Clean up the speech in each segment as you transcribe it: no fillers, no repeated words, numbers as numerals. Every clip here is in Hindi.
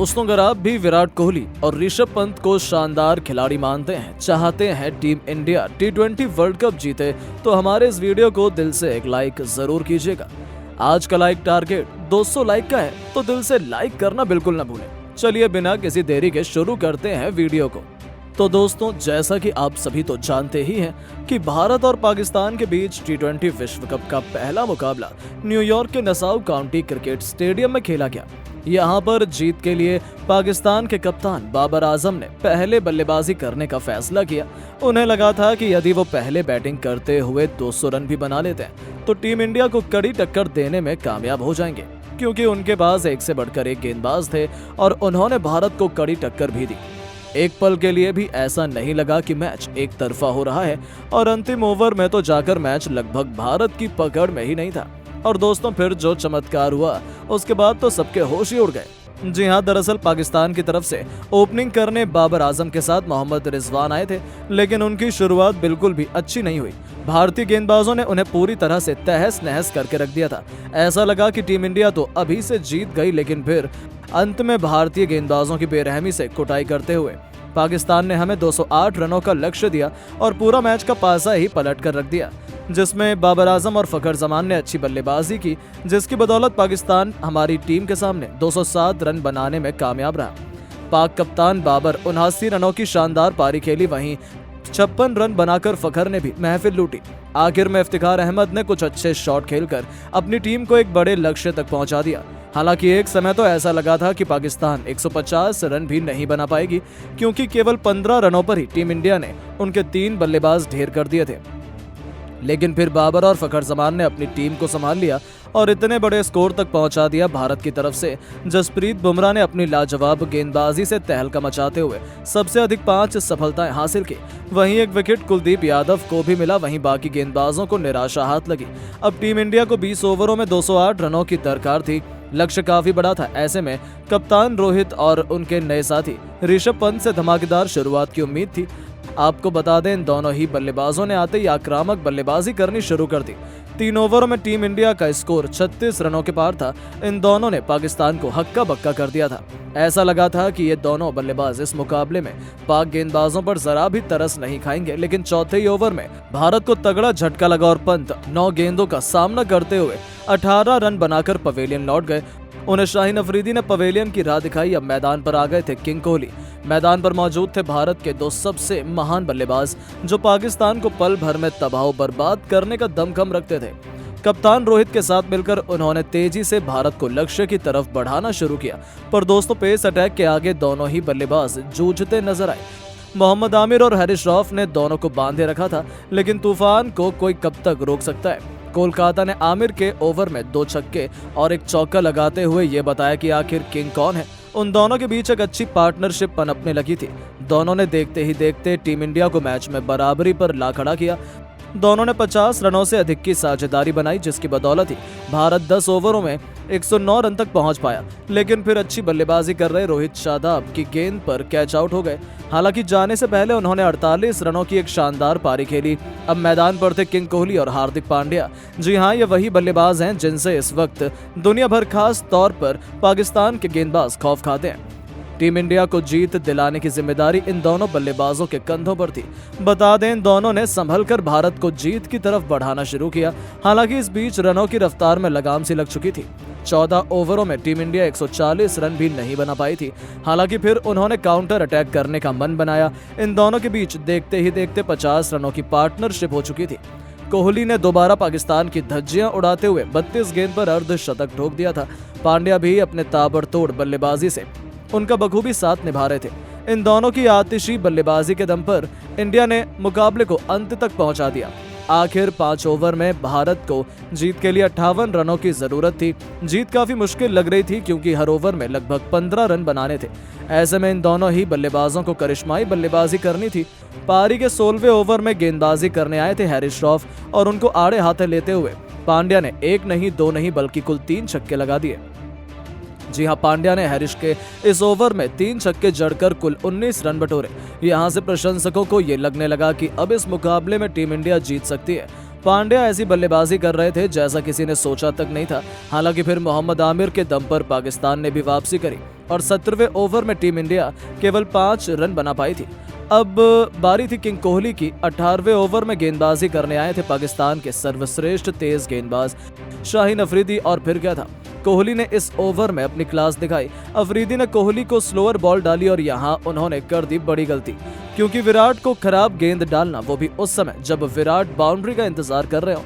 दोस्तों, अगर आप भी विराट कोहली और ऋषभ पंत को शानदार खिलाड़ी मानते हैं, चाहते हैं team India T20 world cup जीते, तो हमारे इस वीडियो को दिल से एक लाइक जरूर कीजिएगा। आज का लाइक टारगेट 200 लाइक का है, तो दिल से लाइक करना बिल्कुल ना भूलें। चलिए बिना किसी देरी के शुरू करते हैं वीडियो को। तो दोस्तों, जैसा कि आप सभी तो जानते ही हैं कि भारत और पाकिस्तान के बीच T20 विश्व कप का पहला मुकाबला न्यूयॉर्क के नसाउ काउंटी क्रिकेट स्टेडियम में खेला गया। यहाँ पर जीत के लिए पाकिस्तान के कप्तान बाबर आजम ने पहले बल्लेबाजी करने का फैसला किया। उन्हें लगा था कि यदि वो पहले बैटिंग करते हुए 200 रन भी बना लेते हैं तो टीम इंडिया को कड़ी टक्कर देने में कामयाब हो जाएंगे, क्योंकि उनके पास एक से बढ़कर एक गेंदबाज थे और उन्होंने भारत को कड़ी टक्कर भी दी। एक पल के लिए भी ऐसा नहीं लगा कि मैच एक तरफा हो रहा है और अंतिम ओवर में तो जाकर मैच लगभग भारत की पकड़ में ही नहीं था। और दोस्तों, फिर जो चमत्कार हुआ उसके बाद तो सबके होश ही उड़ गए। जी हाँ, दरअसल पाकिस्तान की तरफ से ओपनिंग करने बाबर आजम के साथ मोहम्मद रिजवान आए थे, लेकिन उनकी शुरुआत बिल्कुल भी अच्छी नहीं हुई। भारतीय गेंदबाजों ने उन्हें पूरी तरह से तहस नहस करके रख दिया था। ऐसा लगा कि टीम इंडिया तो अभी से जीत गई, लेकिन फिर अंत में भारतीय गेंदबाजों की बेरहमी से कुटाई करते हुए पाकिस्तान ने हमें 208 रनों का लक्ष्य दिया और पूरा मैच का पासा ही पलट कर रख दिया, जिसमें बाबर आजम और फखर जमान ने अच्छी बल्लेबाजी की, जिसकी बदौलत पाकिस्तान हमारी टीम के सामने 207 रन बनाने में कामयाब रहा। पाक कप्तान बाबर 79 रनों की शानदार पारी खेली, वहीं 56 रन बनाकर फखर ने भी महफिल लूटी। आखिर में इफ्तिखार अहमद ने कुछ अच्छे शॉट खेलकर अपनी टीम को एक बड़े लक्ष्य तक पहुंचा दिया। हालांकि एक समय तो ऐसा लगा था कि पाकिस्तान 150 रन भी नहीं बना पाएगी, क्योंकि केवल 15 रनों पर ही टीम इंडिया ने उनके 3 बल्लेबाज ढेर कर दिए थे। लेकिन फिर बाबर और फखर जमान ने अपनी टीम को संभाल लिया और इतने बड़े स्कोर तक पहुंचा दिया। भारत की तरफ से जसप्रीत बुमराह ने अपनी लाजवाब गेंदबाजी से तहलका मचाते हुए सबसे अधिक 5 सफलताएं हासिल की। वहीं एक विकेट कुलदीप यादव को भी मिला, वहीं बाकी गेंदबाजों को निराशा हाथ लगी। अब टीम इंडिया को 20 ओवरों में 208 रनों की दरकार थी। लक्ष्य काफी बड़ा था। ऐसे में कप्तान रोहित और उनके नए साथी ऋषभ पंत से धमाकेदार शुरुआत की उम्मीद थी। आपको बता दें, इन दोनों ही बल्लेबाजों ने आते ही आक्रामक बल्लेबाजी करनी शुरू कर दी। 3 ओवरों में टीम इंडिया का स्कोर 36 रनों के पार था। इन दोनों ने पाकिस्तान को हक्का बक्का कर दिया था। ऐसा लगा था कि ये दोनों बल्लेबाज इस मुकाबले में पाक गेंदबाजों पर जरा भी तरस नहीं खाएंगे, लेकिन चौथे ही ओवर में भारत को तगड़ा झटका लगा और पंत 9 गेंदों का सामना करते हुए 18 रन बनाकर पवेलियन लौट गए। उन्हें शाहीन अफरीदी ने पवेलियन की राह दिखाई। अब मैदान पर आ गए थे किंग कोहली। मैदान पर मौजूद थे भारत के 2 सबसे महान बल्लेबाज, जो पाकिस्तान को पल भर में तबाह बर्बाद करने का दमखम रखते थे। कप्तान रोहित के साथ मिलकर उन्होंने तेजी से भारत को लक्ष्य की तरफ बढ़ाना शुरू किया, पर दोस्तों पेस अटैक के आगे दोनों ही बल्लेबाज जूझते नजर आए। मोहम्मद आमिर और हैरिस रऊफ ने दोनों को बांधे रखा था, लेकिन तूफान को कोई कब तक रोक सकता है। कोलकाता ने आमिर के ओवर में 2 छक्के और 1 चौका लगाते हुए ये बताया कि आखिर किंग कौन है। उन दोनों के बीच एक अच्छी पार्टनरशिप पनपने लगी थी। दोनों ने देखते ही देखते टीम इंडिया को मैच में बराबरी पर ला खड़ा किया। दोनों ने 50 रनों से अधिक की साझेदारी बनाई, जिसकी बदौलत ही भारत 10 ओवरों में 109 रन तक पहुंच पाया। लेकिन फिर अच्छी बल्लेबाजी कर रहे रोहित शादाब की गेंद पर कैच आउट हो गए। हालांकि जाने से पहले उन्होंने 48 रनों की एक शानदार पारी खेली। अब मैदान पर थे किंग कोहली और हार्दिक पांड्या। जी हाँ, ये वही बल्लेबाज हैं जिनसे इस वक्त दुनिया भर, खास तौर पर पाकिस्तान के गेंदबाज खौफ खाते हैं। टीम इंडिया को जीत दिलाने की जिम्मेदारी इन दोनों बल्लेबाजों के कंधों पर थी। बता दें, इन दोनों ने संभलकर भारत को जीत की तरफ बढ़ाना शुरू किया। हालांकि इस बीच रनों की रफ्तार में लगाम सी लग चुकी थी। 14 ओवरों में टीम इंडिया 140 रन भी नहीं बना पाई थी। हालांकि फिर उन्होंने काउंटर अटैक करने का मन बनाया। इन दोनों के बीच देखते ही देखते 50 रनों की पार्टनरशिप हो चुकी थी। कोहली ने दोबारा पाकिस्तान की धज्जियां उड़ाते हुए 32 गेंद पर अर्धशतक ठोक दिया था। पांड्या भी अपने ताबड़तोड़ बल्लेबाजी से उनका बखूबी साथ निभा रहे थे। इन दोनों की आतिशी बल्लेबाजी के दम पर इंडिया ने मुकाबले को अंत तक पहुंचा दिया। आखिर 5 ओवर में भारत को जीत के लिए 58 रनों की जरूरत थी। जीत काफी मुश्किल लग रही थी, क्योंकि हर ओवर में लगभग 15 रन बनाने थे। ऐसे में इन दोनों ही बल्लेबाजों को करिश्माई बल्लेबाजी करनी थी। पारी के 16वें ओवर में गेंदबाजी करने आए थे हैरिस रऊफ, और उनको आड़े हाथे लेते हुए पांड्या ने 1 नहीं 2 नहीं बल्कि कुल 3 छक्के लगा दिए। जी हां, पांड्या ने हैरिस के इस ओवर में 3 छक्के जड़कर कुल 19 रन बटोरे। यहां से प्रशंसकों को ये लगने लगा कि अब इस मुकाबले में टीम इंडिया जीत सकती है। पांड्या ऐसी बल्लेबाजी कर रहे थे जैसा किसी ने सोचा तक नहीं था। हालांकि फिर मोहम्मद आमिर के दम पर पाकिस्तान ने भी वापसी करी और 17वें ओवर में टीम इंडिया केवल 5 रन बना पाई थी। अब बारी थी किंग कोहली की। 18वें ओवर में गेंदबाजी करने आए थे पाकिस्तान के सर्वश्रेष्ठ तेज गेंदबाज शाहीन अफरीदी, और फिर क्या था, कोहली ने इस ओवर में अपनी क्लास दिखाई। अफरीदी ने कोहली को स्लोअर बॉल डाली और यहां उन्होंने कर दी बड़ी गलती, क्योंकि विराट को खराब गेंद डालना, वो भी उस समय जब विराट बाउंड्री का इंतजार कर रहे हो,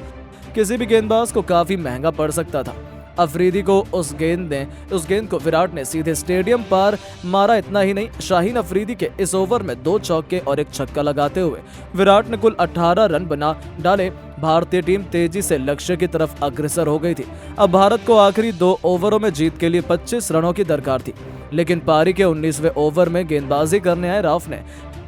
किसी भी गेंदबाज को काफी महंगा पड़ सकता था। अफरीदी को उस गेंद को विराट ने सीधे स्टेडियम पार मारा। इतना ही नहीं, शाहीन अफरीदी के इस ओवर में 2 चौके और 1 छक्का लगाते हुए विराट ने कुल 18 रन बना डाले। भारतीय टीम तेजी से लक्ष्य की तरफ अग्रसर हो गई थी। अब भारत को आखिरी 2 ओवरों में जीत के लिए 25 रनों की दरकार थी, लेकिन पारी के 19वें ओवर में गेंदबाजी करने आए राफ ने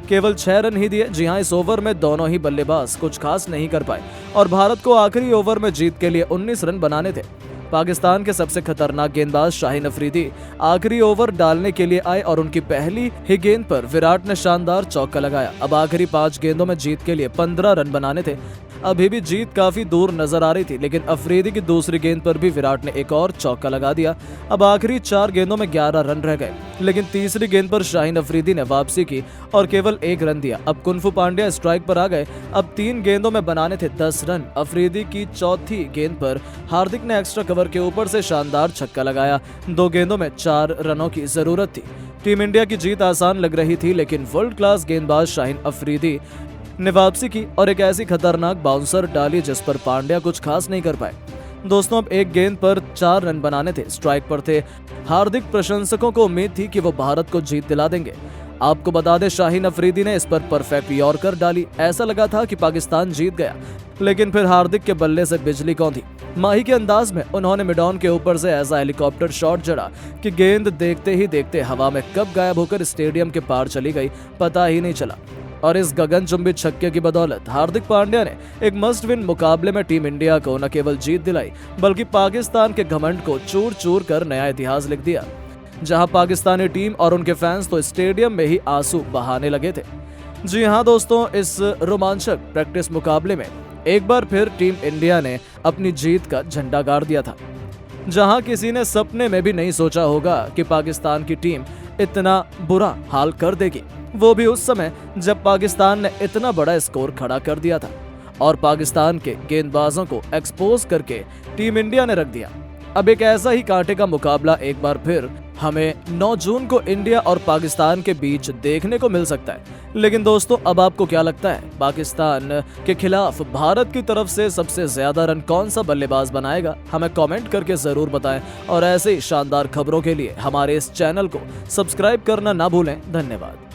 केवल 6 रन ही दिए। जी हां, इस ओवर में दोनों ही बल्लेबाज कुछ खास नहीं कर पाए और भारत को आखिरी ओवर में जीत के लिए 19 रन बनाने थे। पाकिस्तान के सबसे खतरनाक गेंदबाज शाहीन अफरीदी आखिरी ओवर डालने के लिए आए और उनकी पहली ही गेंद पर विराट ने शानदार चौका लगाया। अब आखिरी 5 गेंदों में जीत के लिए 15 रन बनाने थे। अभी भी जीत काफी दूर नजर आ रही थी, लेकिन अफरीदी की दूसरी गेंद पर भी विराट ने एक और चौका लगा दिया। अब आखिरी 4 गेंदों में 11 रन रह गए, लेकिन तीसरी गेंद पर शाहीन अफरीदी ने वापसी की और केवल 1 रन दिया। अब कुनफू पांड्या स्ट्राइक पर आ गए। अब 3 गेंदों में बनाने थे 10 रन। अफरीदी की चौथी गेंद पर हार्दिक ने एक्स्ट्रा कवर के ऊपर से शानदार छक्का लगाया। 2 गेंदों में 4 रनों की जरूरत थी। टीम इंडिया की जीत आसान लग रही थी, लेकिन वर्ल्ड क्लास गेंदबाज शाहीन अफरीदी ने वापसी की और एक ऐसी खतरनाक बाउंसर डाली जिस पर पांड्या कुछ खास नहीं कर पाए। दोस्तों, अब 1 गेंद पर 4 रन बनाने थे। स्ट्राइक पर थे हार्दिक। प्रशंसकों को उम्मीद थी कि वो भारत को जीत दिला देंगे। आपको बता दें, शाहीन अफरीदी ने इस पर परफेक्ट यॉर्कर डाली। ऐसा लगा था कि पाकिस्तान जीत गया, लेकिन फिर हार्दिक के बल्ले से बिजली कौंधी। माही के अंदाज में उन्होंने मिडॉन के ऊपर से ऐसा हेलीकॉप्टर शॉट जड़ा कि गेंद देखते ही देखते हवा में कब गायब होकर स्टेडियम के पार चली गई, पता ही नहीं चला। और इस गगनचुंबी छक्के की बदौलत हार्दिक पांड्या ने एक मस्ट विन मुकाबले में टीम इंडिया को न केवल जीत दिलाई, बल्कि पाकिस्तान के घमंड को चूर चूर कर नया इतिहास लिख दिया। जहां पाकिस्तानी टीम और उनके फैंस तो स्टेडियम में ही आंसू बहाने लगे थे। जी हां दोस्तों, इस रोमांचक प्रैक्टिस मुकाबले में एक बार फिर टीम इंडिया ने अपनी जीत का झंडा गाड़ दिया था। जहां किसी ने सपने में भी नहीं सोचा होगा कि पाकिस्तान की टीम इतना बुरा हाल कर देगी, वो भी उस समय जब पाकिस्तान ने इतना बड़ा स्कोर खड़ा कर दिया था और पाकिस्तान के गेंदबाजों को एक्सपोज करके टीम इंडिया ने रख दिया। अब एक ऐसा ही कांटे का मुकाबला एक बार फिर हमें 9 जून को इंडिया और पाकिस्तान के बीच देखने को मिल सकता है। लेकिन दोस्तों, अब आपको क्या लगता है, पाकिस्तान के खिलाफ भारत की तरफ से सबसे ज्यादा रन कौन सा बल्लेबाज बनाएगा? हमें कमेंट करके जरूर बताएं और ऐसे ही शानदार खबरों के लिए हमारे इस चैनल को सब्सक्राइब करना ना भूलें। धन्यवाद।